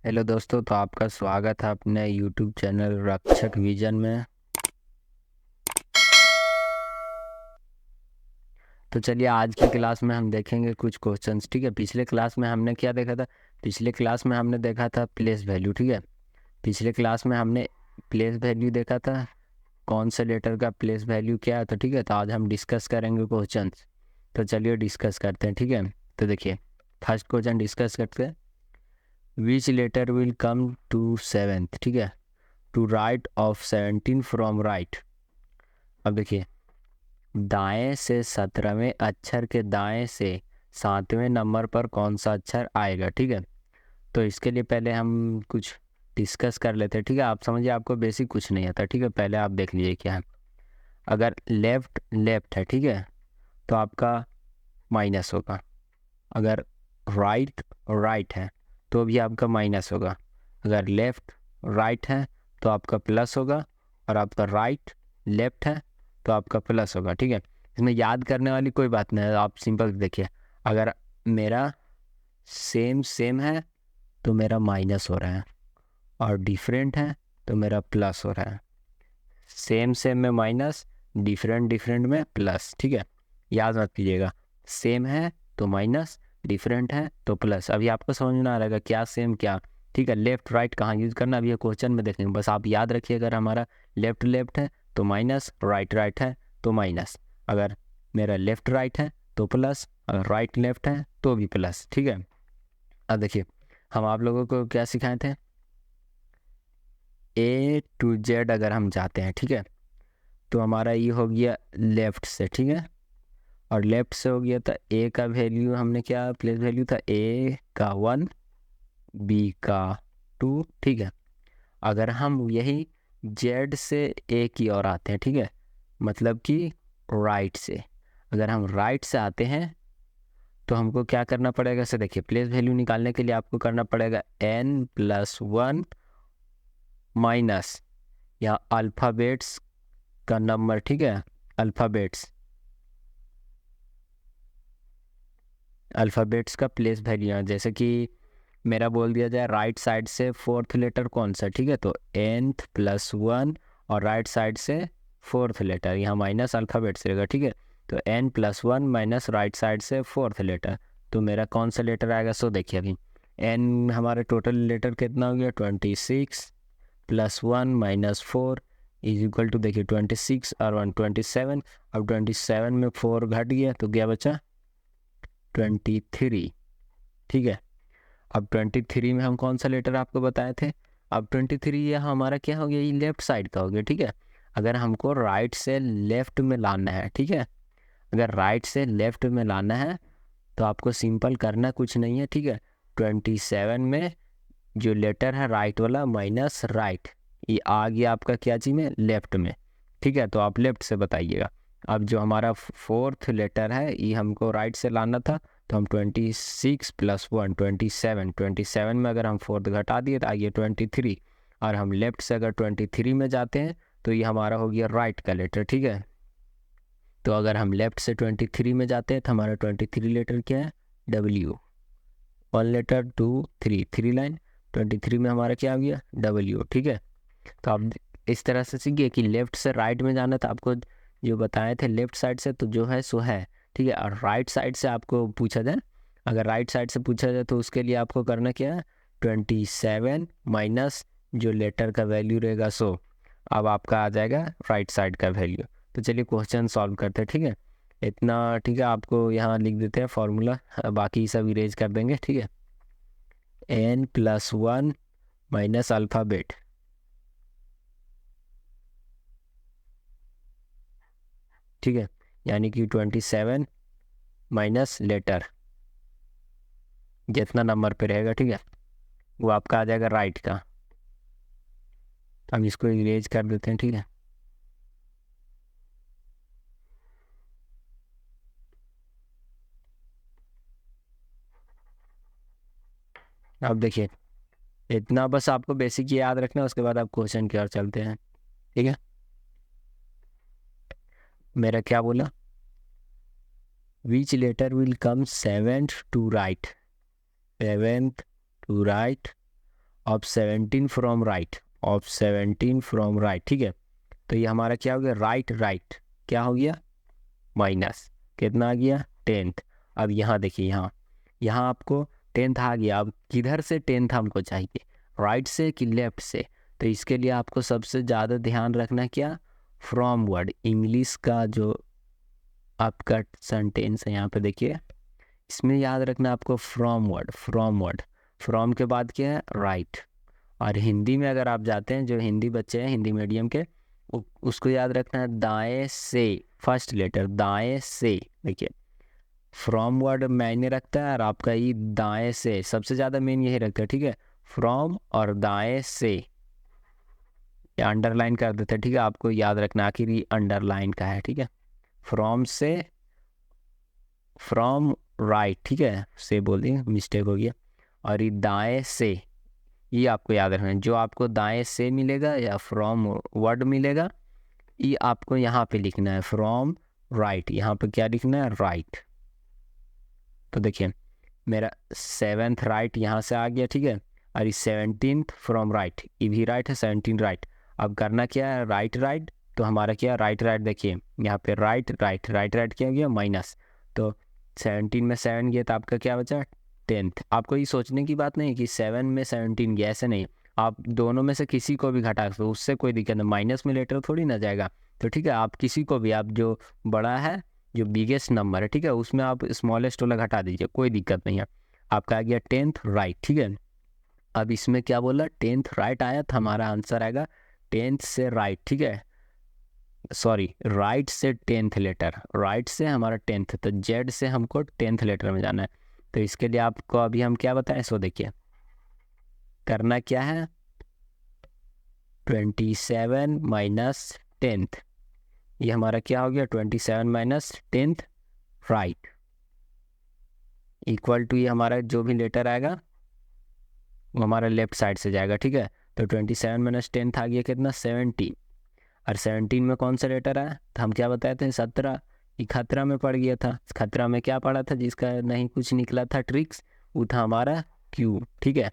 Hello दोस्तों, तो आपका स्वागत है अपने यूट्यूब चैनल रक्षक विजन में। तो चलिए आज की क्लास में हम देखेंगे कुछ क्वेश्चंस। ठीक है, पिछले क्लास में हमने क्या देखा था? पिछले क्लास में हमने देखा था प्लेस वैल्यू। ठीक है, पिछले क्लास में हमने प्लेस वैल्यू देखा था, कौन से लेटर का प्लेस वैल्यू क्या है। तो ठीक है, तो आज हम डिस्कस करेंगे क्वेश्चंस। तो चलिए डिस्कस करते हैं। ठीक है, तो देखिए फर्स्ट क्वेश्चन डिस्कस करते हैं। Which letter will come to seventh, ठीक है, to right of 17 from right. अब देखिए, दाएं से 17वें अक्षर के दाएं से 7वें नंबर पर कौन सा अक्षर आएगा। ठीक है, तो इसके लिए पहले हम कुछ डिस्कस कर लेते हैं। ठीक है, आप समझिए आपको बेसिक कुछ नहीं आता। ठीक है, पहले आप देख लीजिए क्या है। अगर लेफ्ट लेफ्ट है, ठीक है, तो आपका माइनस होगा। अगर राइट राइट है तो भी आपका माइनस होगा। अगर लेफ्ट राइट है तो आपका प्लस होगा, और आपका राइट लेफ्ट है तो आपका प्लस होगा। ठीक है, इसमें याद करने वाली कोई बात नहीं है, आप सिंपल देखिए। अगर मेरा सेम सेम है तो मेरा माइनस हो रहा है, और डिफरेंट है तो मेरा प्लस हो रहा है। सेम सेम में माइनस, डिफरेंट डिफरेंट में प्लस। ठीक है, याद रख लीजिएगा, सेम है तो माइनस, डिफरेंट है तो प्लस। अभी आपको समझ में आ रहेगा क्या सेम क्या। ठीक है, लेफ्ट राइट कहाँ यूज़ करना अभी ये क्वेश्चन में देखेंगे, बस आप याद रखिए। अगर हमारा लेफ्ट लेफ्ट है तो माइनस, राइट राइट है तो माइनस। अगर मेरा लेफ्ट राइट है तो प्लस, अगर राइट लेफ्ट है तो भी प्लस। ठीक है, अब देखिए हम आप लोगों को क्या सिखाए थे, ए टू जेड अगर हम जाते हैं, ठीक है, तो हमारा ये हो गया लेफ्ट से। ठीक है, और लेफ्ट से हो गया था ए का वैल्यू, हमने क्या प्लेस वैल्यू था, ए का 1, बी का 2। ठीक है, अगर हम यही जेड से ए की ओर आते हैं, ठीक है, मतलब कि राइट से, अगर हम राइट से आते हैं तो हमको क्या करना पड़ेगा। से देखिए, प्लेस वैल्यू निकालने के लिए आपको करना पड़ेगा n+1 माइनस या अल्फ़ाबेट्स का नंबर। ठीक है, अल्फ़ाबेट्स अल्फ़ाबेट्स का प्लेस वैल्यू है। जैसे कि मेरा बोल दिया जाए राइट साइड से फोर्थ लेटर कौन सा, ठीक है, तो n+1, और राइट साइड से फोर्थ लेटर, यहाँ माइनस अल्फ़ाबेट से रहेगा। ठीक है, तो n+1 माइनस राइट साइड से फोर्थ लेटर, तो मेरा कौन सा लेटर आएगा। सो देखिए अभी n हमारे टोटल लेटर कितना हो गया, 26 +1 -4 इज इक्वल टू, देखिए 26 और 1 27। अब 27 में 4 घट गया तो क्या बचा, 23। ठीक है, अब 23 में हम कौन सा लेटर आपको बताए थे। अब 23 यह हमारा क्या हो गया, ये लेफ्ट साइड का हो गया। ठीक है, अगर हमको राइट से लेफ्ट में लाना है, ठीक है, अगर राइट से लेफ्ट में लाना है तो आपको सिंपल करना कुछ नहीं है। ठीक है, 27 में जो लेटर है राइट वाला माइनस राइट, ये आ गया आपका क्या चीज़ में, लेफ्ट में। ठीक है, तो आप लेफ्ट से बताइएगा। अब जो हमारा फोर्थ लेटर है ये हमको राइट से लाना था, तो हम 26 + 1 27, 27 में अगर हम फोर्थ घटा दिए तो आइए 23, और हम लेफ्ट से अगर 23 में जाते हैं तो ये हमारा हो गया राइट का लेटर। ठीक है, तो अगर हम लेफ्ट से 23 में जाते हैं तो हमारा 23 लेटर क्या है, W। 1 लेटर 2 3, 3 लाइन, 23 में हमारा क्या आ गया, W। ठीक है, तो आप इस तरह से सीखिए कि लेफ्ट से राइट में जाना था आपको, जो बताए थे लेफ्ट साइड से तो जो है सो है। ठीक है, और राइट साइड से आपको पूछा जाए, अगर राइट साइड से पूछा जाए तो उसके लिए आपको करना क्या है, 27 माइनस जो लेटर का वैल्यू रहेगा सो, अब आपका आ जाएगा राइट साइड का वैल्यू। तो चलिए क्वेश्चन सॉल्व करते हैं। ठीक है, इतना ठीक है, आपको यहाँ लिख देते हैं फॉर्मूला, बाकी सब इरेज कर देंगे। ठीक है, n+1 माइनस अल्फ़ाबेट, ठीक है, यानी कि 27 माइनस लेटर जितना नंबर पे रहेगा, ठीक है, वो आपका आ जाएगा राइट का। तो हम इसको इरेज कर देते हैं। ठीक है, अब देखिए इतना बस आपको बेसिक याद रखना है, उसके बाद आप क्वेश्चन की ओर चलते हैं। ठीक है, मेरा क्या बोला, which letter will come seventh to right, seventh to right of 17 from right, of 17 from right, ठीक है। तो ये हमारा क्या हो गया, राइट राइट क्या हो गया, माइनस कितना आ गया, 10th। अब यहाँ देखिए, यहाँ यहाँ आपको 10th आ गया। अब किधर से 10th हमको चाहिए, राइट से कि लेफ्ट से? तो इसके लिए आपको सबसे ज़्यादा ध्यान रखना क्या, फ्रॉम वर्ड, इंग्लिश का जो आपका सेंटेंस है यहाँ पे देखिए, इसमें याद रखना आपको from word, from word, from के बाद क्या है, राइट। और हिंदी में अगर आप जाते हैं, जो हिंदी बच्चे हैं हिंदी मीडियम के, उसको याद रखना है दाएं से, फर्स्ट लेटर दाएं से। देखिए फ्रॉम वर्ड मायने रखता है और आपका ये दाएं से सबसे ज़्यादा मेन यही रखता है, ठीक है। फ्रॉम और दाएं से, या अंडरलाइन कर देते हैं, ठीक है। आपको याद रखना आखिर ये अंडरलाइन का है, ठीक है। फ्रॉम से, फ्रॉम राइट, ठीक है, से बोल दिए मिस्टेक हो गया। और ये दाएं से, ये आपको याद रखना है। जो आपको दाएं से मिलेगा या फ्रॉम वर्ड मिलेगा, ये आपको यहाँ पे लिखना है फ्रॉम राइट। यहाँ पे क्या लिखना है, राइट। तो देखिए मेरा 7th राइट यहाँ से आ गया, ठीक है। और इस 17th फ्रॉम राइट, ये भी राइट है, 17 राइट। अब करना क्या है, राइट राइट। तो हमारा क्या राइट राइट, देखिए यहाँ पे राइट राइट राइट राइट क्या हो गया, माइनस। तो 17 में 7 गया तो आपका क्या बचा, 10th। आपको ये सोचने की बात नहीं कि 7 में 17 गया, ऐसे नहीं, आप दोनों में से किसी को भी घटा सकते हो, उससे कोई दिक्कत नहीं, माइनस में लेटर थोड़ी ना जाएगा। तो ठीक है, आप किसी को भी, आप जो बड़ा है, जो बिगेस्ट नंबर है, ठीक है, उसमें आप स्मॉलेस्ट वाला घटा दीजिए, कोई दिक्कत नहीं है। आपका आ गया 10th राइट, ठीक है। अब इसमें क्या बोला, 10th राइट आया तो हमारा आंसर आएगा 10th से राइट, ठीक है, सॉरी राइट से 10th लेटर, राइट से हमारा 10th, तो जेड से हमको 10th लेटर में जाना है। तो इसके लिए आपको अभी हम क्या बताएं, सो देखिए करना क्या है, 27 माइनस 10th, ये हमारा क्या हो गया, 27 minus 10th right, equal to ये हमारा जो भी लेटर आएगा वो हमारा लेफ्ट साइड से जाएगा, ठीक है। तो 27 माइनस 10th आ गया कितना, 17। और 17 में कौन सा लेटर आया, तो हम क्या बताए थे, 17। ये खतरा में पड़ गया था, खतरा में क्या पड़ा था, जिसका नहीं कुछ निकला था ट्रिक्स, वो था हमारा क्यू, ठीक है।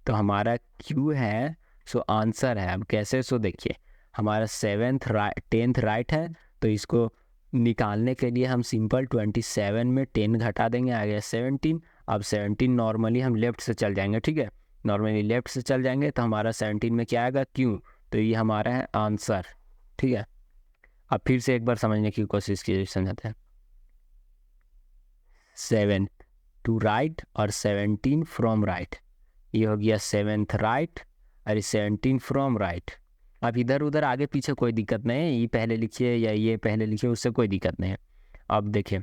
तो हमारा क्यू है, सो आंसर है। अब कैसे, सो देखिए हमारा 7th राइट 10th राइट है, तो इसको निकालने के लिए हम सिंपल 27 में 10 घटा देंगे, आ गया 17। अब 17 नॉर्मली हम लेफ्ट से चल जाएंगे, ठीक है, नॉर्मली लेफ्ट से चल जाएंगे तो हमारा 17 में क्या आएगा, क्यू। तो ये हमारा है आंसर, ठीक है। अब फिर से एक बार समझने की कोशिश कीजिए, समझाते हैं। 7 टू राइट और 17 फ्रॉम राइट, ये हो गया 7th राइट और 17 फ्रॉम राइट। अब इधर उधर आगे पीछे कोई दिक्कत नहीं है, ये पहले लिखिए या ये पहले लिखिए, उससे कोई दिक्कत नहीं है। अब देखिए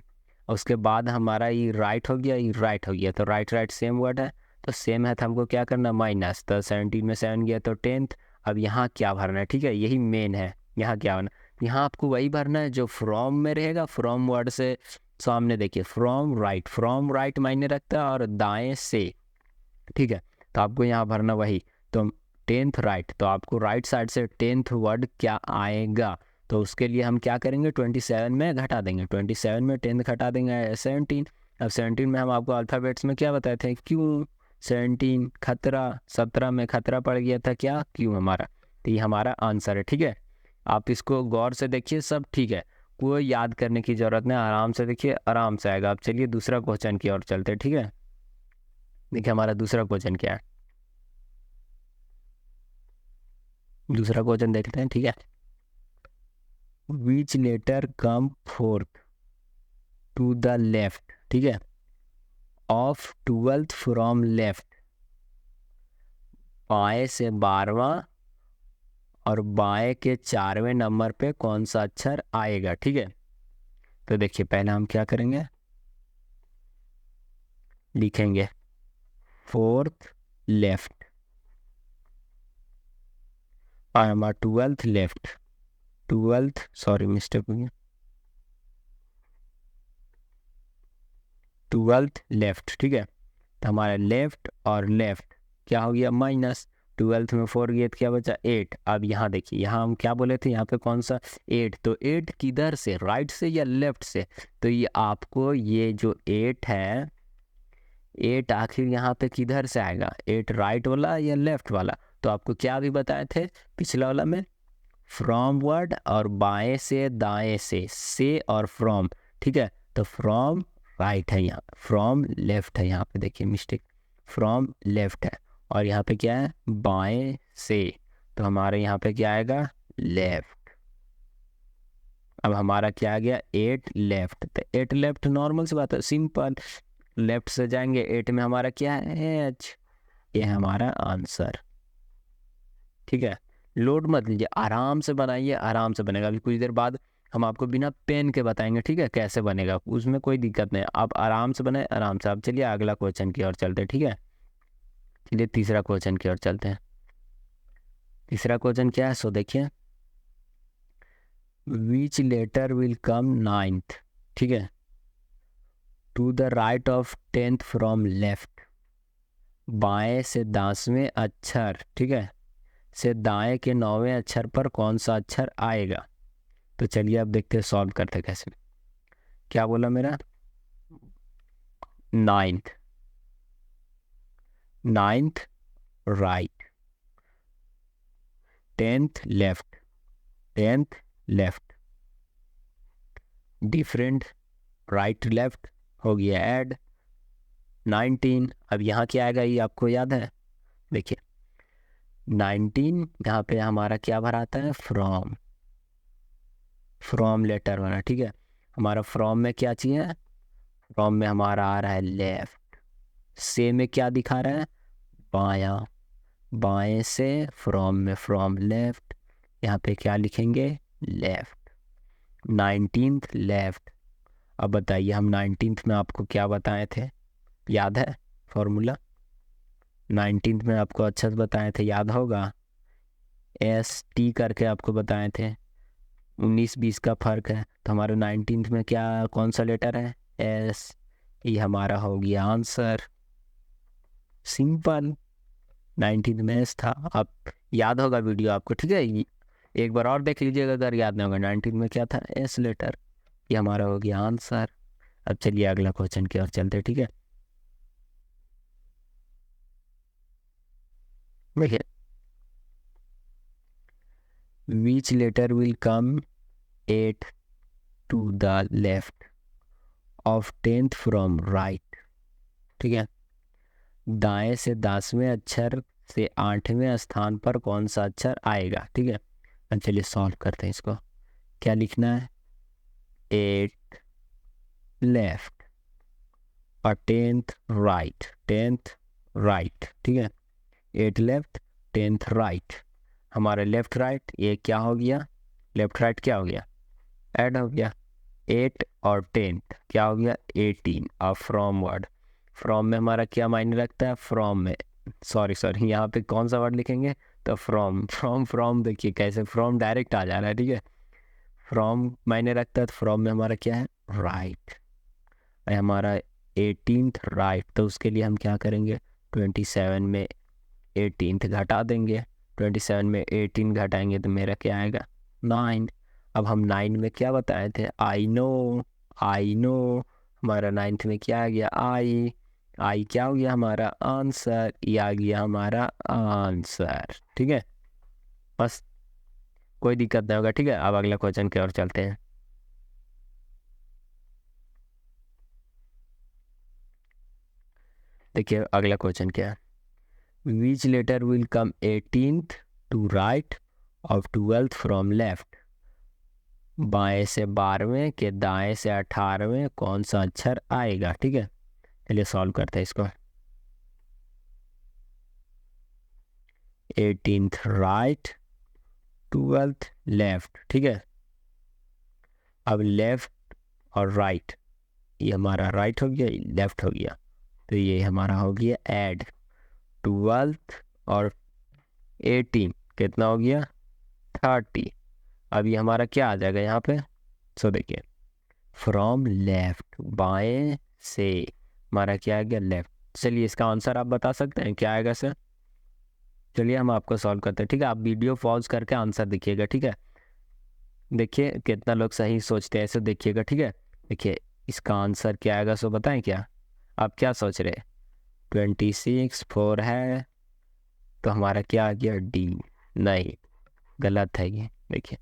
उसके बाद हमारा ये राइट हो गया, ये राइट हो गया, तो राइट राइट सेम वर्ड है, तो सेम है, तो हमको क्या करना, माइनस। तो 17 में 7 गया तो 10th। अब यहाँ क्या भरना है, ठीक है, यही मेन है, यहाँ क्या भरना, यहाँ आपको वही भरना है जो फ्रॉम में रहेगा, फ्रॉम वर्ड से सामने देखिए फ्रॉम राइट मायने रखता है और दाएं से, ठीक है। तो आपको यहाँ भरना वही, तो 10th राइट, तो आपको राइट साइड से 10th वर्ड क्या आएगा, तो उसके लिए हम क्या करेंगे, 27 में घटा देंगे, 27 में 10th घटा देंगे 17। अब 17 में हम आपको अल्फ़ाबेट्स में क्या बताए थे, क्यों, 17 खतरा, 17 में खतरा पड़ गया था, क्या, क्यों हमारा। तो ये हमारा आंसर है, ठीक है। आप इसको गौर से देखिए, सब ठीक है, कोई याद करने की ज़रूरत नहीं, आराम से देखिए, आराम से आएगा। अब चलिए दूसरा क्वेश्चन की ओर चलते हैं, ठीक है। देखिए हमारा दूसरा क्वेश्चन क्या है, दूसरा क्वेश्चन देखते हैं, ठीक है। Which letter come fourth to the left, ठीक है, ऑफ 12th फ्रॉम लेफ्ट, बाएं से 12वां और बाएं के 4वें नंबर पे कौन सा अक्षर आएगा, ठीक है। तो देखिए पहले हम क्या करेंगे, लिखेंगे 4th लेफ्ट और हमारा 12th left, 12th sorry mistake हो गया, 12th लेफ्ट, ठीक है। तो हमारा लेफ्ट और लेफ्ट क्या हो गया, माइनस, 12th में 4 गया तो क्या बचा, 8। अब यहाँ देखिए, यहाँ हम क्या बोले थे, यहाँ पे कौन सा 8, तो 8 किधर से, राइट से या लेफ्ट से, तो ये आपको ये जो 8 है, 8 आखिर यहाँ पे किधर से आएगा, 8 राइट वाला या लेफ्ट वाला। तो आपको क्या भी बताए थे पिछला वाला में, फ्रॉम वर्ड और बाएं से दाएं से और फ्रॉम, ठीक है। तो फ्रॉम राइट है यहाँ, फ्रॉम लेफ्ट है यहाँ पे, देखिए मिस्टेक, फ्रॉम लेफ्ट है और यहाँ पे क्या है बाएं से, तो हमारे यहाँ पे क्या आएगा लेफ्ट। अब हमारा क्या आ गया 8 लेफ्ट, तो 8 लेफ्ट नॉर्मल सी बात है, सिंपल, लेफ्ट से जाएंगे 8 में हमारा क्या है एच, ये है हमारा आंसर, ठीक है। लोड मत लीजिए, आराम से बनाइए, आराम से बनेगा। अभी कुछ देर बाद हम आपको बिना पेन के बताएंगे, ठीक है, कैसे बनेगा, उसमें कोई दिक्कत नहीं, आप आराम से बनाए आराम से। अब चलिए अगला क्वेश्चन की ओर चलते हैं, ठीक है। चलिए तीसरा क्वेश्चन की ओर चलते हैं। तीसरा क्वेश्चन क्या है, सो देखिए, which letter will come 9th, ठीक है, to the right of 10th from left, बाएं से 10वें अक्षर, ठीक है, से दाएं के 9वें अक्षर पर कौन सा अक्षर आएगा। तो चलिए अब देखते हैं सॉल्व करते हैं कैसे। क्या बोला मेरा 9th right, 10th left, different right left हो गया ऐड 19। अब यहाँ क्या आएगा ये आपको याद है, देखिए 19 यहाँ पे हमारा क्या भरा आता है फ्रॉम लेटर वाला, ठीक है। हमारा फ्रॉम में क्या चाहिए, फ्रॉम में हमारा आ रहा है लेफ्ट, से में क्या दिखा रहा है बायां, बाएं से फ्रॉम में फ्रॉम लेफ्ट, यहाँ पे क्या लिखेंगे लेफ्ट, 19th लेफ्ट। अब बताइए हम 19th में आपको क्या बताए थे, याद है फॉर्मूला, 19th में आपको अच्छे से बताए थे, याद होगा, ST करके आपको बताए थे, 19-20 का फर्क है। तो हमारे 19th में क्या कौन सा लेटर है S, ये हमारा हो गया आंसर, सिंपल, 19th में S था। आप याद होगा वीडियो आपको, ठीक है, एक बार और देख लीजिएगा अगर याद नहीं होगा, 19th में क्या था S लेटर, ये हमारा हो गया आंसर। अब चलिए अगला क्वेश्चन की ओर चलते, ठीक है। देखिए, which letter will come 8 to the left of 10th from right, ठीक है, दाएं से 10वें अक्षर से 8वें स्थान पर कौन सा अक्षर आएगा, ठीक है। अब चलिए सॉल्व करते हैं इसको। क्या लिखना है 8 लेफ्ट और 10th राइट, ठीक है, 8 लेफ्ट 10th राइट, हमारा लेफ्ट राइट ये क्या हो गया, लेफ्ट राइट क्या हो गया ऐड हो गया, 8 और 10th क्या हो गया 18। और फ्रॉम वर्ड, फ्रॉम में हमारा क्या मायने रखता है, फ्रॉम में सॉरी यहाँ पे कौन सा वर्ड लिखेंगे, तो फ्रॉम देखिए कैसे फ्रॉम डायरेक्ट आ जा रहा है, ठीक है, फ्रॉम मायने रखता है, तो फ्रॉम में हमारा क्या है राइट, हमारा 18th राइट, तो उसके लिए हम क्या करेंगे 27 में 18th घटा देंगे, 27 में 18 घटाएंगे तो मेरा क्या आएगा 9। अब हम 9 में क्या बताए थे आई नो, हमारा 9th में क्या आ गया आई क्या हो गया हमारा आंसर, ये आ गया हमारा आंसर, ठीक है, बस कोई दिक्कत नहीं होगा, ठीक है। अब अगला क्वेश्चन की ओर चलते हैं। देखिए अगला क्वेश्चन क्या है, which letter will come 18th to right of 12th from left, बाएं से 12वें के दाएं से 18वें कौन सा अक्षर आएगा, ठीक है। चलिए सॉल्व करते हैं इसको। 18th राइट 12th लेफ्ट, ठीक है। अब लेफ्ट और राइट, ये हमारा राइट हो गया लेफ्ट हो गया, तो ये हमारा हो गया ऐड 12th और 18 कितना हो गया 30। अब ये हमारा क्या आ जाएगा यहाँ पे, सो देखिए फ्रॉम लेफ्ट, बाएं से हमारा क्या आ गया लेफ्ट। चलिए इसका आंसर आप बता सकते हैं क्या आएगा सर, चलिए हम आपको सॉल्व करते हैं, ठीक है। आप वीडियो पॉज करके आंसर देखिएगा, ठीक है, देखिए कितना लोग सही सोचते हैं ऐसे देखिएगा, ठीक है। देखिए इसका आंसर क्या आएगा, सो बताएं क्या आप क्या सोच रहे हैं, 26 4 है, तो हमारा क्या आ गया डी। नहीं, गलत है ये। देखिए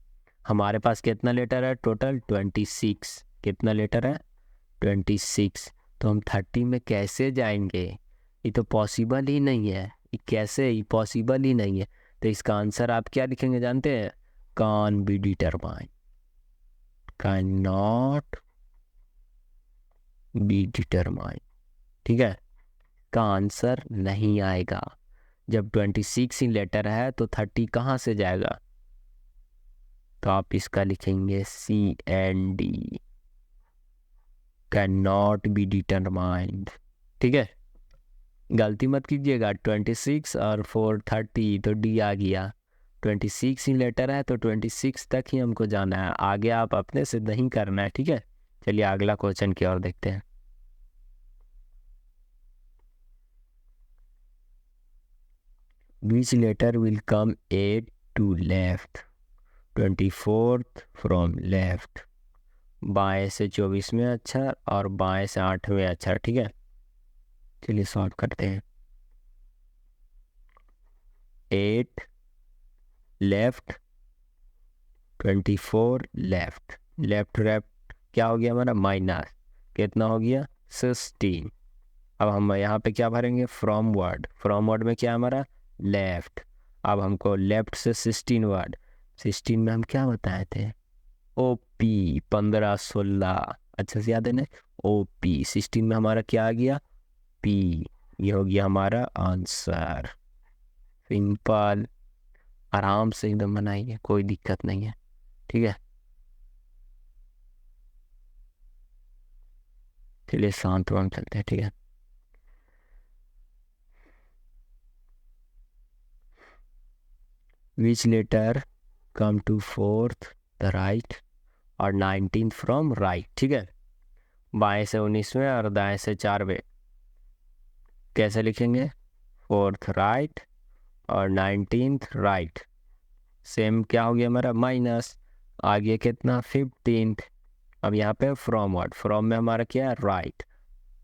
हमारे पास कितना लेटर है टोटल 26। कितना लेटर है 26। तो हम 30 में कैसे जाएंगे, ये तो पॉसिबल ही नहीं है। ये कैसे, ये पॉसिबल ही नहीं है। तो इसका आंसर आप क्या लिखेंगे जानते हैं, can be determine, can not be determine. ठीक है, का आंसर नहीं आएगा। जब 26 ही लेटर है तो 30 कहाँ से जाएगा, तो आप इसका लिखेंगे CND, can not be determined. ठीक है, गलती मत कीजिएगा। 26 और 4 30, तो डी आ गया। 26 ही लेटर है तो 26 तक ही हमको जाना है, आगे आप अपने से नहीं करना है। ठीक है, चलिए अगला क्वेश्चन की ओर देखते हैं। Which letter will come 8 to left, 24th from left। बाएं से 24वें अक्षर और बाएं से 8वें अक्षर। ठीक है, चलिए सॉल्व करते हैं। 8 लेफ्ट, 24 लेफ्ट, लेफ्ट लेफ्ट क्या हो गया हमारा माइनस, कितना हो गया 16। अब हम यहाँ पे क्या भरेंगे, फ्रॉम वर्ड। फ्रॉम वर्ड में क्या है हमारा लेफ्ट। अब हमको लेफ्ट से 16 वर्ड, 16 में हम क्या बताए थे, OP 15 16, अच्छा से याद है ना, OP 16 में हमारा क्या आ गया P। ये हो गया हमारा आंसर। सिंपल, आराम से एकदम बनाइए, कोई दिक्कत नहीं है। ठीक है, चलिए शांत वन चलते हैं। ठीक है, which letter come to fourth the right और 19th फ्रॉम राइट। ठीक है, बाएं से 19वें और दाएं से 4वें कैसे लिखेंगे, फोर्थ राइट और 19th राइट। सेम क्या हो गया हमारा माइनस, आगे कितना 15th। अब यहाँ पे फ्रॉम वर्ड, फ्रॉम में हमारा क्या है राइट,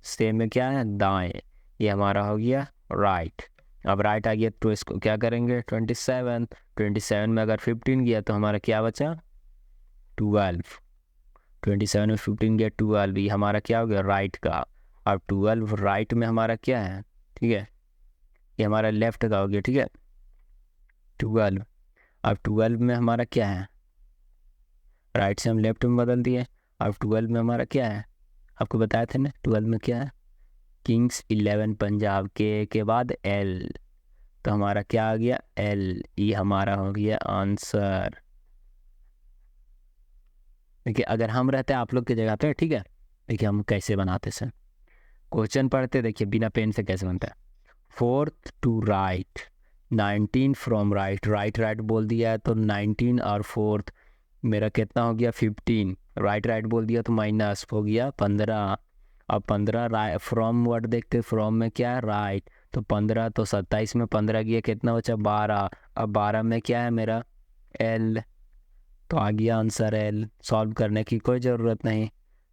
सेम में क्या है दाएं, ये हमारा हो गया राइट। अब राइट आ गया तो इसको क्या करेंगे 27, 27 में अगर 15 गया तो हमारा क्या बचा 12। 27 में 15 गया 12, ये हमारा क्या हो गया राइट का। अब 12 राइट में हमारा क्या है, ठीक है, ये हमारा लेफ्ट का हो गया। ठीक है, 12, अब 12 में हमारा क्या है, राइट से हम लेफ्ट में बदल दिए। अब 12 में हमारा क्या है, आपको बताया थे ना 12 में क्या है, किंग्स 11 पंजाब के बाद L, तो हमारा क्या आ गया L, ये हमारा हो गया आंसर। देखिए अगर हम रहते आप लोग की जगह पे, ठीक है, देखिए हम कैसे बनाते सर, क्वेश्चन पढ़ते, देखिए बिना पेन से कैसे बनता है। Fourth to right, 19 from right, right right बोल दिया है तो 19 और फोर्थ मेरा कितना हो गया 15, राइट राइट बोल दिया तो माइनस हो गया 15। अब 15 फ्रॉम वर्ड देखते, फ्रॉम में क्या है राइट, तो 15 तो 27 में 15 गया कितना बचा 12। अब 12 में क्या है मेरा L, तो आ गया आंसर L। सॉल्व करने की कोई ज़रूरत नहीं,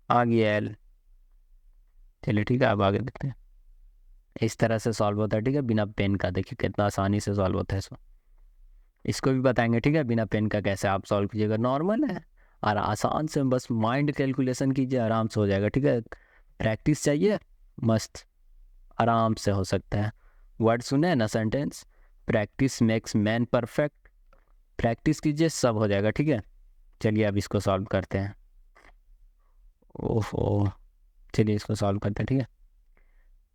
आ गया L। चलिए ठीक है, अब आगे देखते हैं। इस तरह से सॉल्व होता है, ठीक है, बिना पेन का। देखिए कितना आसानी से सॉल्व होता है इसको भी बताएंगे। ठीक है, बिना पेन का कैसे आप सॉल्व कीजिएगा, नॉर्मल है और आसान से, बस माइंड कैलकुलेशन कीजिए, आराम से हो जाएगा। ठीक है, प्रैक्टिस चाहिए, मस्त आराम से हो सकता है। वर्ड सुने हैं ना sentence, practice makes man perfect, practice कीजिए सब हो जाएगा। ठीक है, चलिए अब इसको सॉल्व करते हैं। ओहो, चलिए इसको सॉल्व करते हैं। ठीक है,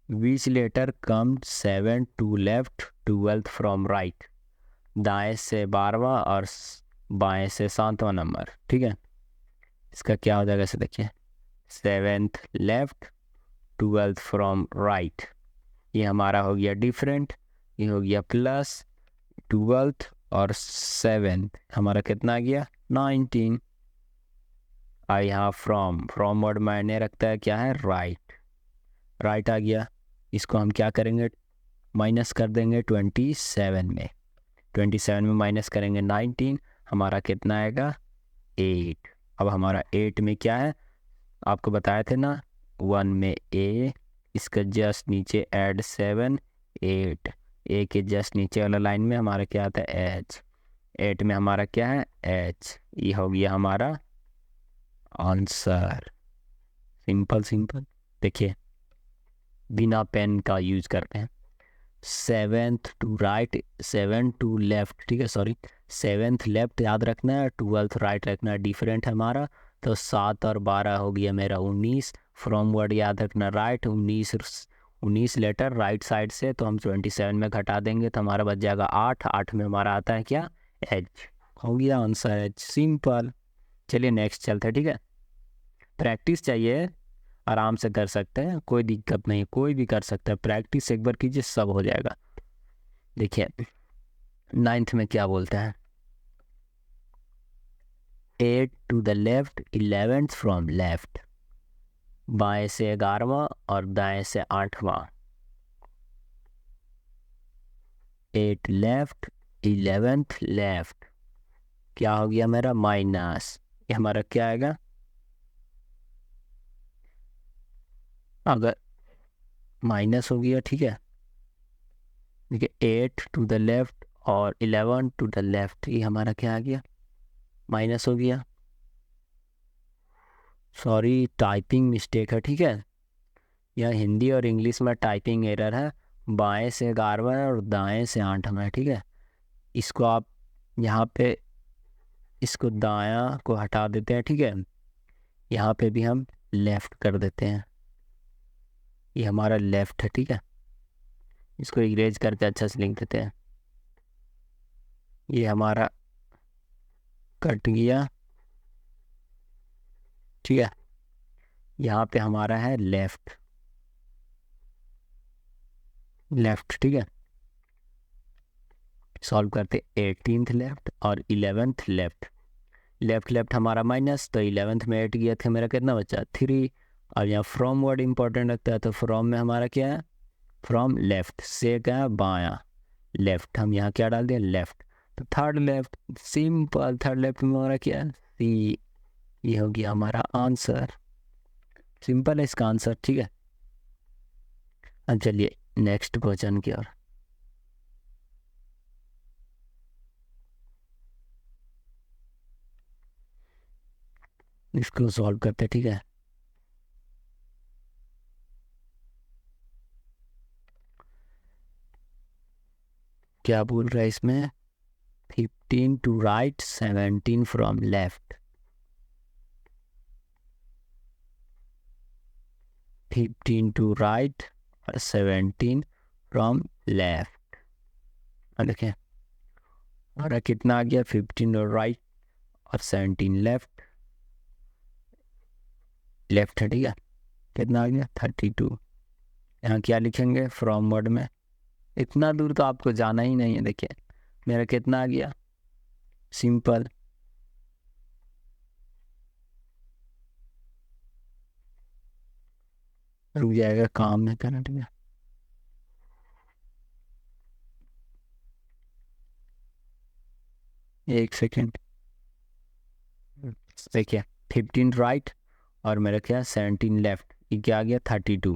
which letter come 7 to left 12th from right, दाएं से 12वां और बाएं से 7वां नंबर। ठीक है, इसका क्या हो जाएगा ऐसे देखिए, 7th left 12th from right, ये हमारा हो गया डिफरेंट, ये हो गया प्लस 12th और 7th हमारा कितना आ गया 19। और यहाँ फ्रॉम, फ्रॉम वर्ड मायने रखता है क्या है राइट, राइट आ गया। इसको हम क्या करेंगे माइनस कर देंगे 27 में, 27 में माइनस करेंगे 19, हमारा कितना आएगा 8। अब हमारा 8 में क्या है, आपको बताए थे ना 1 में A, इसका जस्ट नीचे ऐड 7 8, ए के जस्ट नीचे वाला लाइन में हमारा क्या आता है एच, 8 में हमारा क्या है एच, ये हो गया हमारा आंसर। Simple simple. देखिए बिना पेन का यूज करते हैं, 7th to right 7 to left, ठीक है सॉरी 7th लेफ्ट याद रखना है, 12th राइट रखना है, डिफरेंट है हमारा। तो 7 और 12 हो गया मेरा 19, फ्रॉम वर्ड याद रखना राइट, 19 लेटर राइट साइड से, तो हम 27 में घटा देंगे तो हमारा बच जाएगा 8, 8 में हमारा आता है क्या एच, हो गया आंसर एच, सिंपल। चलिए नेक्स्ट चलते हैं, ठीक है। प्रैक्टिस चाहिए, आराम से कर सकते हैं, कोई दिक्कत नहीं, कोई भी कर सकता है, प्रैक्टिस एक बार कीजिए सब हो जाएगा। देखिए 9th में क्या बोलते हैं, 8 to the left 11th from left, बाएं से 11वां और दाएं से 8वां, 8 लेफ्ट 11th लेफ्ट, क्या हो गया मेरा माइनस, ये हमारा क्या आएगा, अगर माइनस हो गया, ठीक है। देखिए 8 टू द लेफ्ट और 11 टू द लेफ्ट, ये हमारा क्या आ गया माइनस हो गया, सॉरी टाइपिंग मिस्टेक है, ठीक है। यह हिंदी और इंग्लिश में टाइपिंग एरर है, बाएं से 11वां और दाएं से 8वां है, ठीक है। इसको आप यहाँ पे इसको दायां को हटा देते हैं, ठीक है, यहाँ पे भी हम लेफ्ट कर देते हैं, ये हमारा लेफ्ट है, ठीक है। इसको इरेज करके अच्छा से लिख देते हैं, ये हमारा कट गया, ठीक है। यहाँ पे हमारा है लेफ्ट, लेफ्ट, ठीक है। सॉल्व करते 18th लेफ्ट और 11th लेफ्ट, लेफ्ट लेफ्ट हमारा माइनस, तो 11th में 8 गया था, मेरा कितना बचा 3, और यहाँ फ्रॉम वर्ड इंपॉर्टेंट रखता है, तो फ्रॉम में हमारा क्या है फ्रॉम लेफ्ट से क्या है बायां, लेफ्ट हम यहाँ क्या डाल दिया लेफ्ट, तो third left, simple, third left में हमारा क्या है सी, ये हो गया हमारा आंसर, सिंपल है इसका आंसर, ठीक है। अब चलिए नेक्स्ट क्वेश्चन की ओर, इसको सॉल्व करते, ठीक है। क्या बोल रहा है इसमें, 15 to right 17 from left, 15 to right और 17 फ्रॉम लेफ्ट, देखिए हमारा कितना आ गया 15 और राइट और 17 लेफ्ट, लेफ्ट है, ठीक है, कितना आ गया 32, यहाँ क्या लिखेंगे फ्रॉम वर्ड में, इतना दूर तो आपको जाना ही नहीं है, देखिए मेरा कितना आ गया सिंपल, रुक जाएगा काम में करना, ठीक है। एक सेकेंड, देखिए 15 राइट और मेरा क्या 17 लेफ्ट, ये क्या आ गया 32,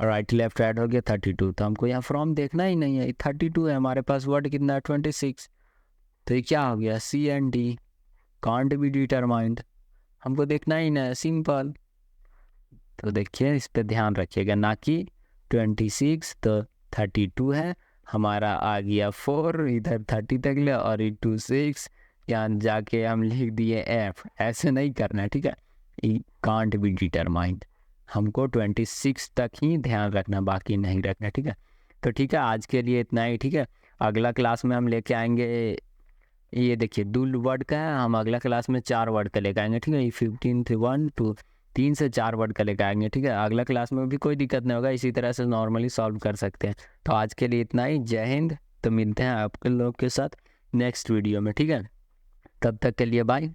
और राइट लेफ्ट ऐड हो गया 32, तो हमको यहाँ फ्रॉम देखना ही नहीं है, 32 है हमारे पास, वर्ड कितना है 26, तो ये क्या हो गया C and D can't be determined, हमको देखना ही नहीं है, सिंपल। तो देखिए इस पे ध्यान रखिएगा, ना कि 26, तो 32 है हमारा, आ गया 4 इधर 30 तक ले, और 26 यहाँ जाके हम लिख दिए एफ, ऐसे नहीं करना है, ठीक है। ई कांट बी डिटरमाइंड, हमको 26 तक ही ध्यान रखना, बाकी नहीं रखना, ठीक है। तो ठीक है आज के लिए इतना ही, ठीक है। अगला क्लास में हम लेके आएंगे, ये देखिए दुल वर्ड का है, हम अगला क्लास में 4 वर्ड का लेके आएंगे, ठीक है। ये 15 1 2 3 से 4 वर्ड का लेके आएंगे, ठीक है। अगला क्लास में भी कोई दिक्कत नहीं होगा, इसी तरह से नॉर्मली सॉल्व कर सकते हैं। तो आज के लिए इतना ही, जय हिंद। तो मिलते हैं आपके लोग के साथ नेक्स्ट वीडियो में, ठीक है। तब तक के लिए बाय।